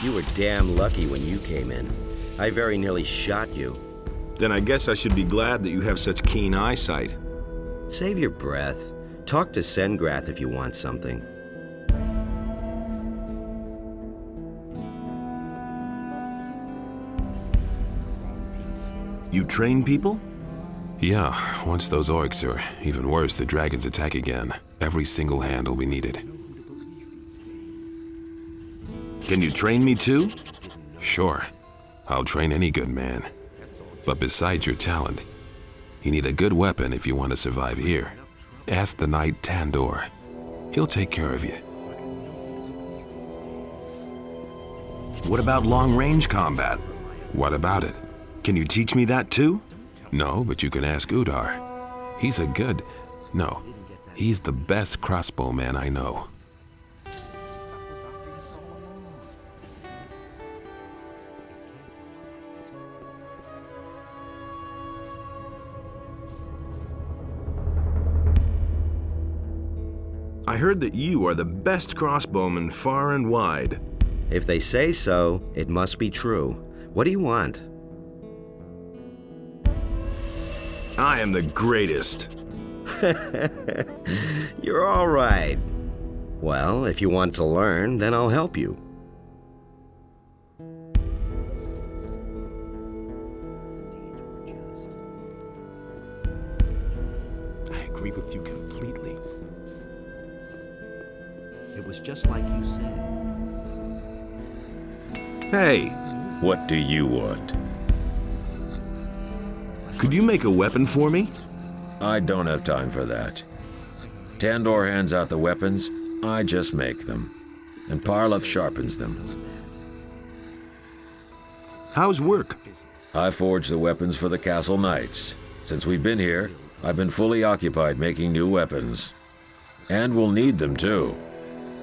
You were damn lucky when you came in. I very nearly shot you. Then I guess I should be glad that you have such keen eyesight. Save your breath. Talk to Sengrath if you want something. You train people? Yeah, once those orcs, or even worse, the dragons attack again, every single hand will be needed. Can you train me too? Sure, I'll train any good man. But besides your talent, you need a good weapon if you want to survive here. Ask the knight Tandor. He'll take care of you. What about long-range combat? What about it? Can you teach me that too? No, but you can ask Udar. He's the best crossbowman I know. I heard that you are the best crossbowman far and wide. If they say so, it must be true. What do you want? I am the greatest. You're all right. Well, if you want to learn, then I'll help you. I agree with you completely. It was just like you said. Hey, What do you want? could you make a weapon for me? I don't have time for that. Tandor hands out the weapons, I just make them. And Parlev sharpens them. How's work? I forge the weapons for the castle knights. Since we've been here, I've been fully occupied making new weapons. And we'll need them too.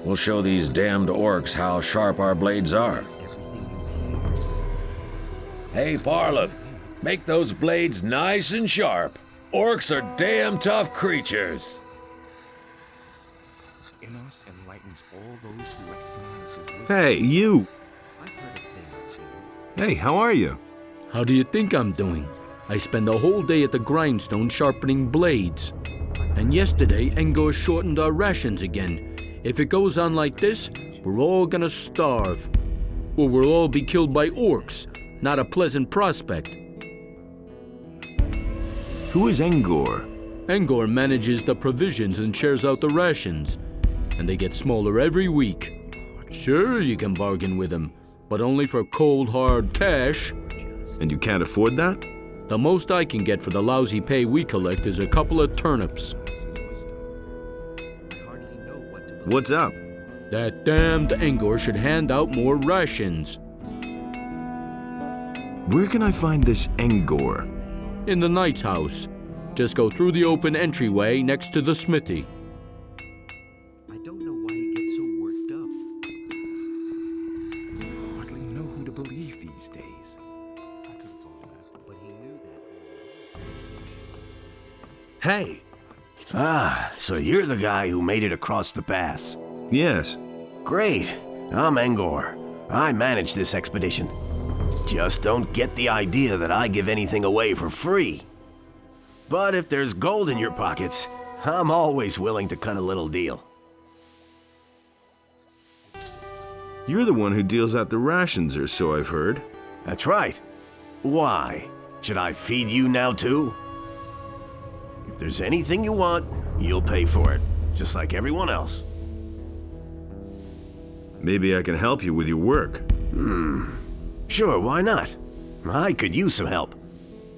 We'll show these damned orcs how sharp our blades are. Hey, Parlev, make those blades nice and sharp. Orcs are damn tough creatures. In us enlightens all those who recognize his wisdom. Hey, you! Hey, how are you? How do you think I'm doing? I spend the whole day at the grindstone sharpening blades. And yesterday, Engor shortened our rations again. If it goes on like this, we're all gonna starve. Or we'll all be killed by orcs. Not a pleasant prospect. Who is Engor? Engor manages the provisions and shares out the rations. And they get smaller every week. Sure, you can bargain with him, but only for cold, hard cash. And you can't afford that? The most I can get for the lousy pay we collect is a couple of turnips. What's up? That damned Engor should hand out more rations. Where can I find this Engor? In the knight's house. Just go through the open entryway next to the smithy. I don't know why he gets so worked up. I hardly know who to believe these days. But he knew that. Hey! Ah, so you're the guy who made it across the pass. Yes. Great. I'm Engor. I manage this expedition. Just don't get the idea that I give anything away for free. But if there's gold in your pockets, I'm always willing to cut a little deal. You're the one who deals out the rations, or so I've heard. That's right. Why? Should I feed you now too? If there's anything you want, you'll pay for it, just like everyone else. Maybe I can help you with your work. Sure, why not? I could use some help.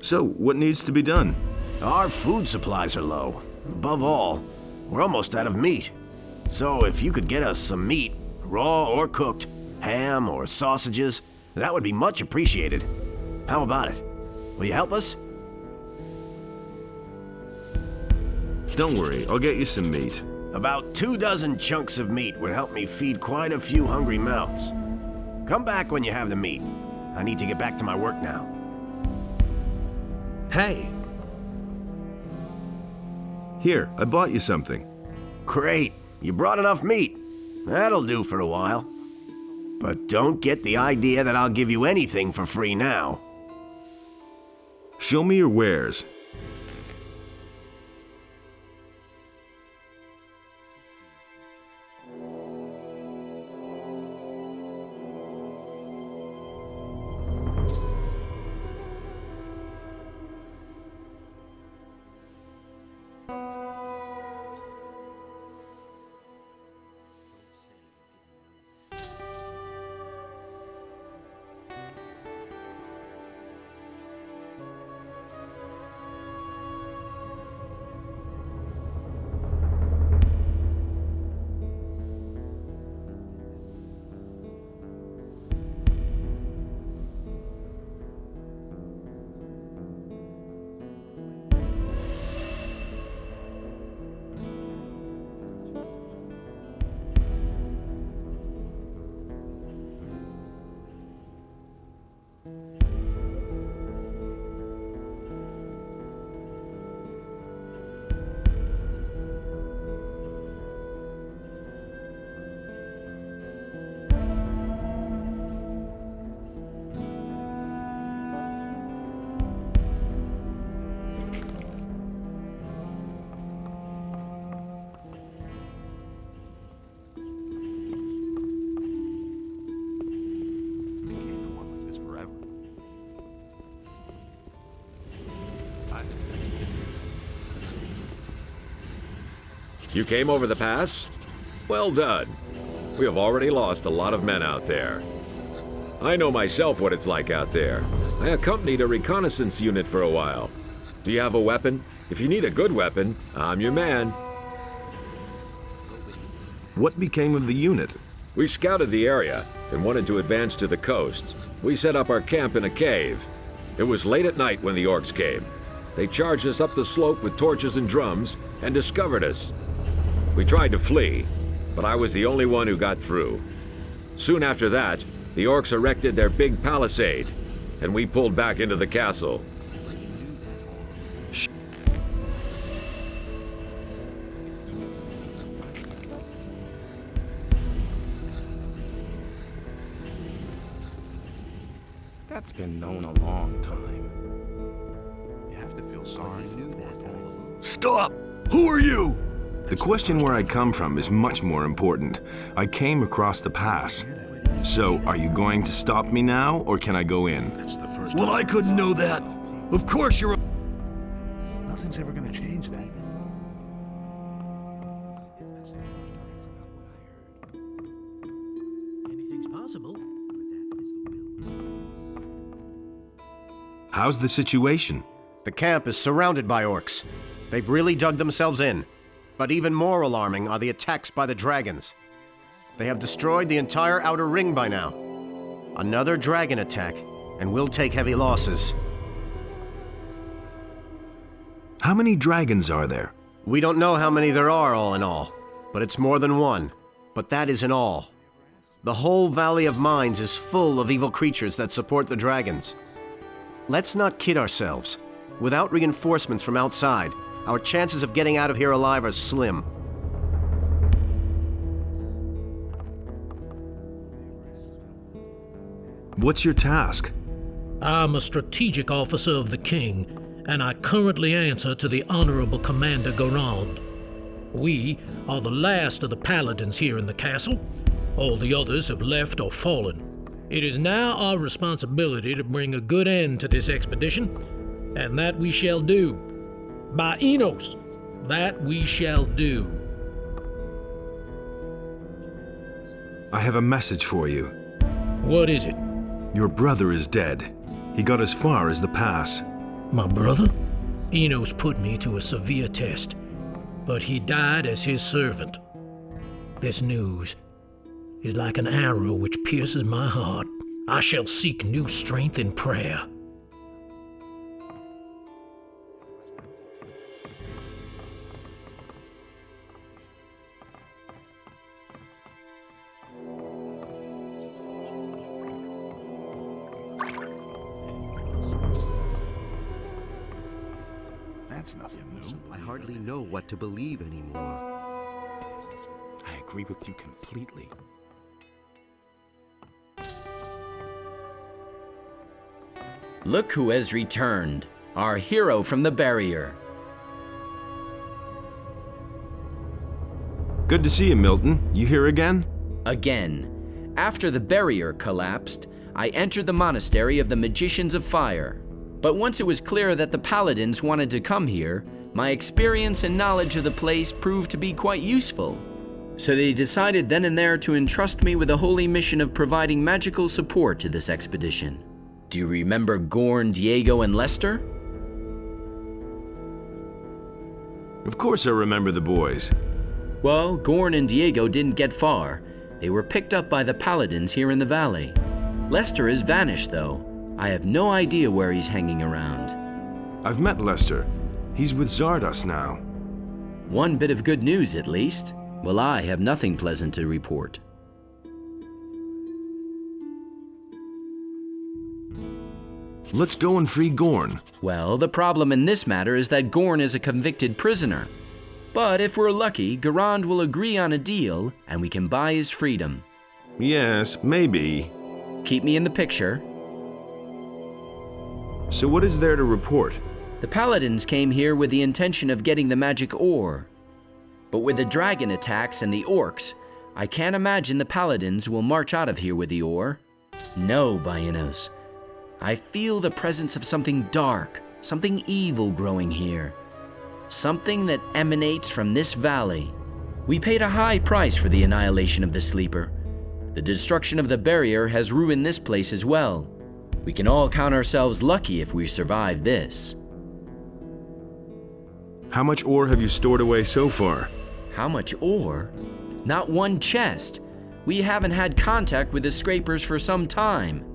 So, what needs to be done? Our food supplies are low. Above all, we're almost out of meat. So if you could get us some meat, raw or cooked, ham or sausages, that would be much appreciated. How about it? Will you help us? Don't worry, I'll get you some meat. About 24 chunks of meat would help me feed quite a few hungry mouths. Come back when you have the meat. I need to get back to my work now. Hey! Here, I bought you something. Great. You brought enough meat. That'll do for a while. But don't get the idea that I'll give you anything for free now. Show me your wares. You came over the pass? Well done. We have already lost a lot of men out there. I know myself what it's like out there. I accompanied a reconnaissance unit for a while. Do you have a weapon? If you need a good weapon, I'm your man. What became of the unit? We scouted the area and wanted to advance to the coast. We set up our camp in a cave. It was late at night when the orcs came. They charged us up the slope with torches and drums and discovered us. We tried to flee, but I was the only one who got through. Soon after that, the orcs erected their big palisade, and we pulled back into the castle. That's been known a long time. You have to feel sorry. You knew that all along. Stop! Who are you? The question where I come from is much more important. I came across the pass. So, are you going to stop me now, or can I go in? Well, I couldn't know that. Of course you're a... Nothing's ever gonna change that. Anything's possible. How's the situation? The camp is surrounded by orcs. They've really dug themselves in. But even more alarming are the attacks by the dragons. They have destroyed the entire outer ring by now. Another dragon attack, and we'll take heavy losses. How many dragons are there? We don't know how many there are all in all, but it's more than one. But that isn't all. The whole Valley of Mines is full of evil creatures that support the dragons. Let's not kid ourselves. Without reinforcements from outside, our chances of getting out of here alive are slim. What's your task? I'm a strategic officer of the king, and I currently answer to the Honorable Commander Garond. We are the last of the paladins here in the castle. All the others have left or fallen. It is now our responsibility to bring a good end to this expedition, and that we shall do. By Enos, that we shall do. I have a message for you. What is it? Your brother is dead. He got as far as the pass. My brother? Enos put me to a severe test, but he died as his servant. This news is like an arrow which pierces my heart. I shall seek new strength in prayer. That's nothing new. I hardly know what to believe anymore. I agree with you completely. Look who has returned, our hero from the barrier. Good to see you, Milton. You here again? Again. After the barrier collapsed, I entered the monastery of the Magicians of Fire. But once it was clear that the paladins wanted to come here, my experience and knowledge of the place proved to be quite useful. So they decided then and there to entrust me with the holy mission of providing magical support to this expedition. Do you remember Garond, Diego, and Lester? Of course I remember the boys. Well, Garond and Diego didn't get far. They were picked up by the paladins here in the valley. Lester has vanished, though. I have no idea where he's hanging around. I've met Lester. He's with Zardos now. One bit of good news, at least. Well, I have nothing pleasant to report. Let's go and free Gorn. Well, the problem in this matter is that Garond is a convicted prisoner. But if we're lucky, Garond will agree on a deal, and we can buy his freedom. Yes, maybe. Keep me in the picture. So what is there to report? The paladins came here with the intention of getting the magic ore. But with the dragon attacks and the orcs, I can't imagine the paladins will march out of here with the ore. No, Baianos. I feel the presence of something dark, something evil growing here. Something that emanates from this valley. We paid a high price for the annihilation of the Sleeper. The destruction of the barrier has ruined this place as well. We can all count ourselves lucky if we survive this. How much ore have you stored away so far? How much ore? Not one chest. We haven't had contact with the scrapers for some time.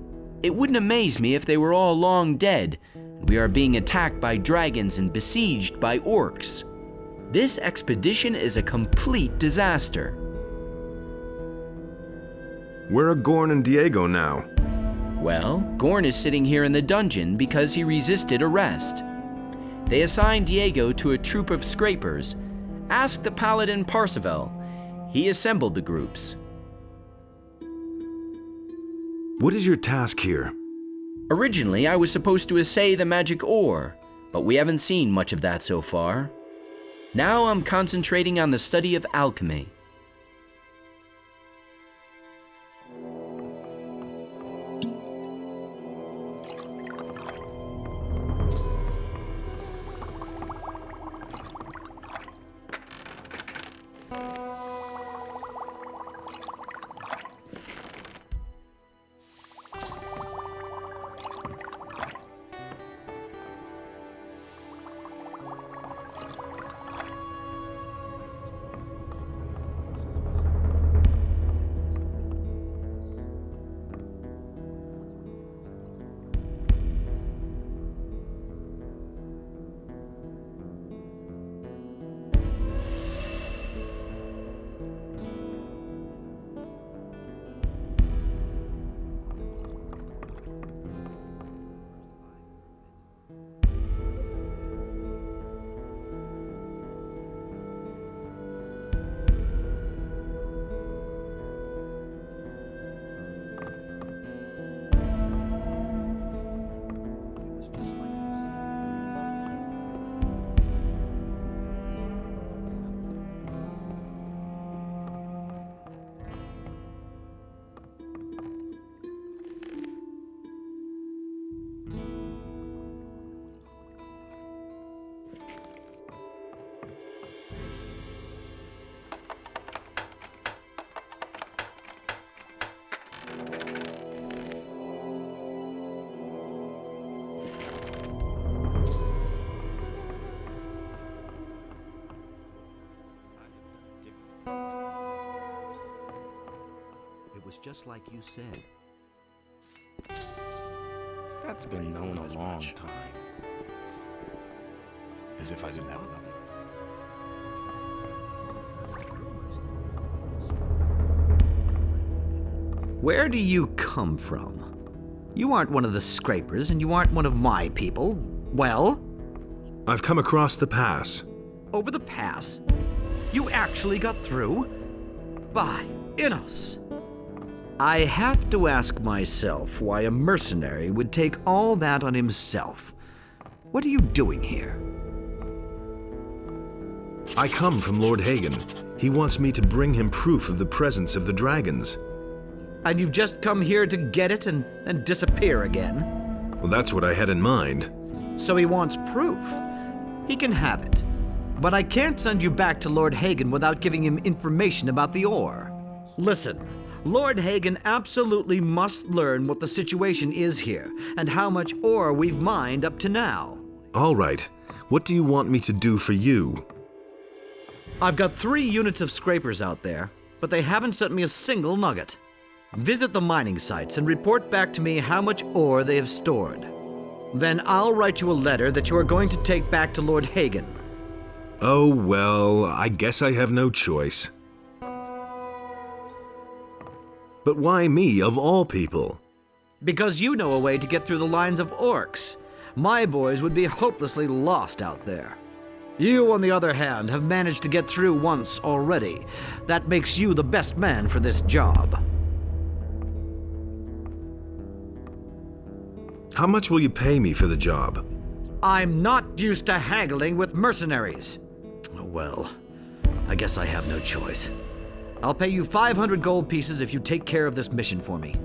It wouldn't amaze me if they were all long dead. We are being attacked by dragons and besieged by orcs. This expedition is a complete disaster. Where are Gorn and Diego now? Well, Garond is sitting here in the dungeon because he resisted arrest. They assigned Diego to a troop of scrapers. Ask the paladin Parseval. He assembled the groups. What is your task here? Originally, I was supposed to assay the magic ore, but we haven't seen much of that so far. Now I'm concentrating on the study of alchemy. was just like you said. That's been known a long time. As if I didn't have enough. Where do you come from? You aren't one of the scrapers, and you aren't one of my people. Well? I've come across the pass. Over the pass? You actually got through? By Innos! I have to ask myself why a mercenary would take all that on himself. What are you doing here? I come from Lord Hagen. He wants me to bring him proof of the presence of the dragons. And you've just come here to get it and disappear again? Well, that's what I had in mind. So he wants proof. He can have it. But I can't send you back to Lord Hagen without giving him information about the ore. Listen, Lord Hagen absolutely must learn what the situation is here and how much ore we've mined up to now. All right. What do you want me to do for you? I've got 3 units of scrapers out there, but they haven't sent me a single nugget. Visit the mining sites and report back to me how much ore they have stored. Then I'll write you a letter that you are going to take back to Lord Hagen. Oh, well, I guess I have no choice. But why me, of all people? Because you know a way to get through the lines of orcs. My boys would be hopelessly lost out there. You, on the other hand, have managed to get through once already. That makes you the best man for this job. How much will you pay me for the job? I'm not used to haggling with mercenaries. Well, I guess I have no choice. I'll pay you 500 gold pieces if you take care of this mission for me.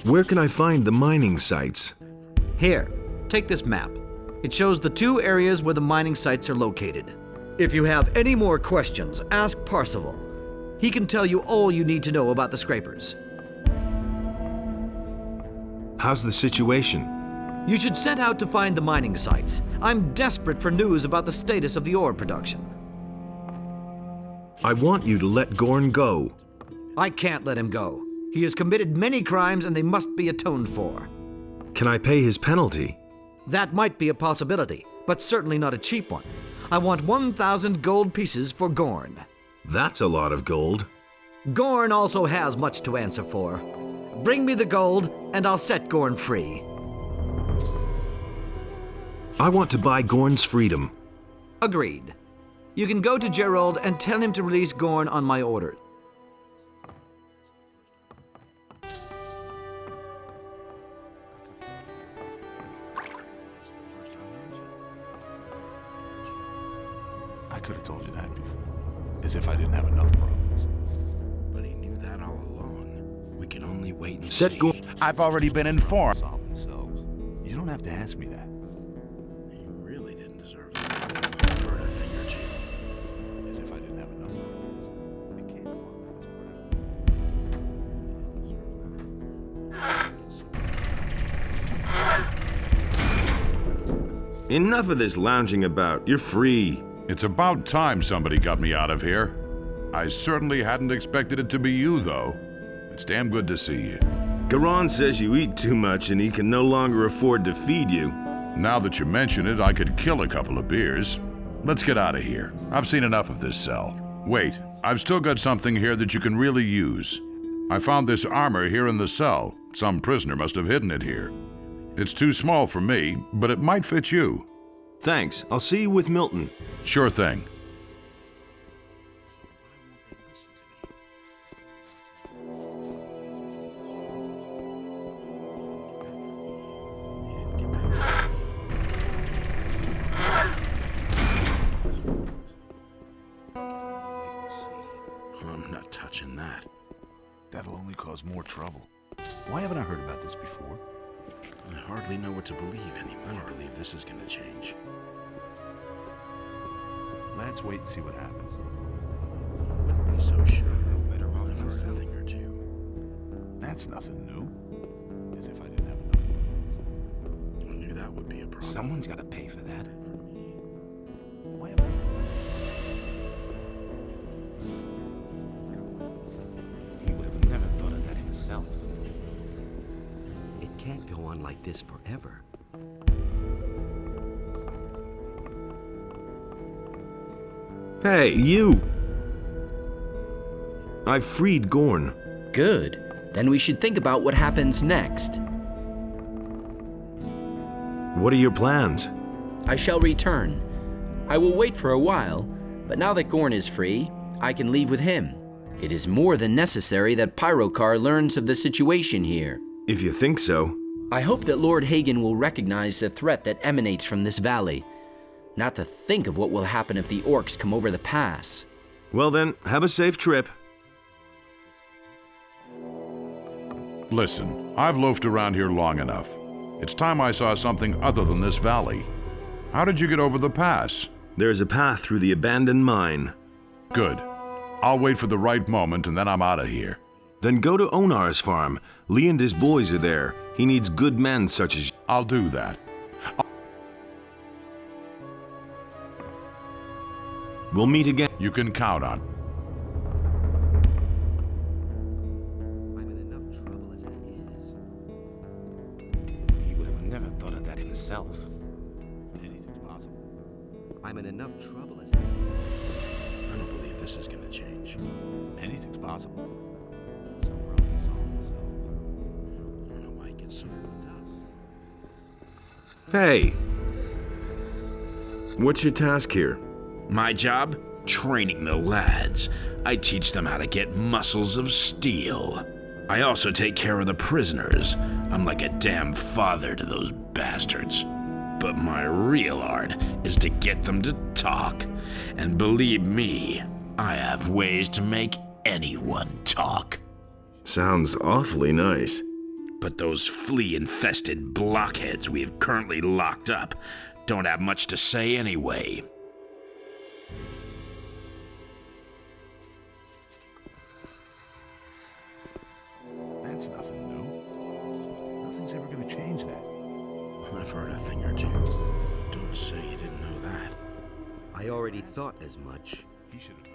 Where can I find the mining sites? Here, take this map. It shows the 2 areas where the mining sites are located. If you have any more questions, ask Parzival. He can tell you all you need to know about the scrapers. How's the situation? You should set out to find the mining sites. I'm desperate for news about the status of the ore production. I want you to let Gorn go. I can't let him go. He has committed many crimes and they must be atoned for. Can I pay his penalty? That might be a possibility, but certainly not a cheap one. I want 1,000 gold pieces for Gorn. That's a lot of gold. Gorn also has much to answer for. Bring me the gold, and I'll set Gorn free. I want to buy Gorn's freedom. Agreed. You can go to Garond and tell him to release Gorn on my order. I could have told you that before. As if I didn't have enough problems. But he knew that all along. We can only wait and Set see. Gorn. I've already been informed. Solve themselves. You don't have to ask me that. He really didn't deserve that. I've heard a thing or two. As if I didn't have enough problems. I can't go on with this forever. Enough of this lounging about. You're free. It's about time somebody got me out of here. I certainly hadn't expected it to be you, though. It's damn good to see you. Garond says you eat too much and he can no longer afford to feed you. Now that you mention it, I could kill a couple of beers. Let's get out of here. I've seen enough of this cell. Wait, I've still got something here that you can really use. I found this armor here in the cell. Some prisoner must have hidden it here. It's too small for me, but it might fit you. Thanks. I'll see you with Milton. Sure thing. I'm not touching that. That'll only cause more trouble. Why haven't I heard about this before? I hardly know what to believe anymore. I don't believe this is going to change. Let's wait and see what happens. I wouldn't be so sure. No better off for a thing or two. That's nothing new. As if I didn't have enough money. I knew that would be a problem. Someone's got to pay for that. Why haven't I heard about this? He would have never thought of that himself. It can't go on like this forever. Hey, you! I've freed Gorn. Good. Then we should think about what happens next. What are your plans? I shall return. I will wait for a while, but now that Gorn is free, I can leave with him. It is more than necessary that Pyrocar learns of the situation here. If you think so. I hope that Lord Hagen will recognize the threat that emanates from this valley. Not to think of what will happen if the orcs come over the pass. Well then, have a safe trip. Listen, I've loafed around here long enough. It's time I saw something other than this valley. How did you get over the pass? There's a path through the abandoned mine. Good. I'll wait for the right moment and then I'm out of here. Then go to Onar's farm. Lee and his boys are there. He needs good men such as... I'll do that. We'll meet again. You can count on. I'm in enough trouble as it is. He would have never thought of that himself. Anything's possible. I'm in enough trouble as it is. I don't believe this is gonna change. Anything's possible. Some problems solve themselves. I don't know why he gets so worked up. Hey! What's your task here? My job? Training the lads. I teach them how to get muscles of steel. I also take care of the prisoners. I'm like a damn father to those bastards. But my real art is to get them to talk. And believe me, I have ways to make anyone talk. Sounds awfully nice. But those flea-infested blockheads we have currently locked up don't have much to say anyway. That's nothing new. Nothing's ever gonna change that. I've heard a thing or two. Don't say you didn't know that. I already thought as much. He should have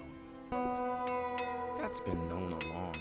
known. That's been known a long